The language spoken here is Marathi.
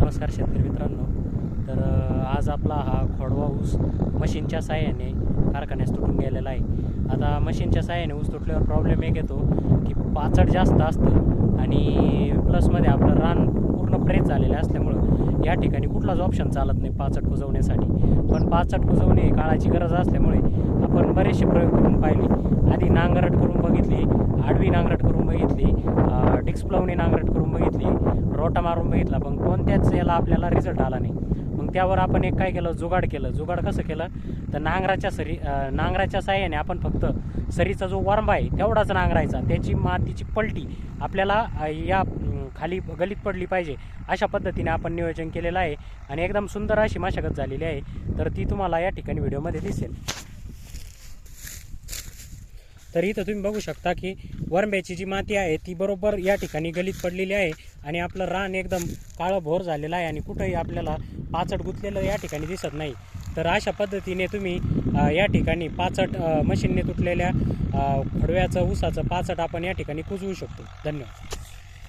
नमस्कार शेतकरी मित्रांनो. तर आज आपला हा खोडवा ऊस मशीनच्या साहाय्याने कारखान्यास तुटून गेलेला आहे. आता मशीनच्या साहाय्याने ऊस तुटल्यावर प्रॉब्लेम एक येतो की पाचट जास्त असतं आणि प्लसमध्ये आपलं रान पूर्ण प्रेस झालेलं असल्यामुळं या ठिकाणी कुठलाच ऑप्शन चालत नाही पाचट कुजवण्यासाठी. पण पाचट कुजवणे काळाची गरज असल्यामुळे आपण बरेचसे प्रयोग करून पाहिले. आधी नांगरट करून बघितली, आडवी नांगरट करून बघितली, डिस्प्लावणी नांगरट करून बघितली, रोटा मारून बघितला, पण कोणत्याच याला आपल्याला रिझल्ट आला नाही. मग त्यावर आपण एक काय केलं, जुगाड केलं. जुगाड कसं केलं तर नांगराच्या साहाय्याने आपण फक्त सरीचा जो वरंबा आहे तेवढाच नांगरायचा, त्याची मातीची पलटी आपल्याला या खाली गलीत पडली पाहिजे अशा पद्धतीने आपण नियोजन केलेलं आहे आणि एकदम सुंदर अशी मशागत झालेली आहे. तर ती तुम्हाला या ठिकाणी व्हिडिओमध्ये दिसेल. तर इथं तुम्ही बघू शकता की वरंब्याची जी माती आहे ती बरोबर या ठिकाणी गलीत पडलेली आहे आणि आपलं रान एकदम काळं भोर झालेलं आहे आणि कुठंही आपल्याला पाचट गुंतलेलं या ठिकाणी दिसत नाही. तर अशा पद्धतीने तुम्ही या ठिकाणी पाचट मशीनने तुटलेल्या खडव्याचं ऊसाचं पाचट आपण या ठिकाणी कुजवू शकतो. धन्यवाद.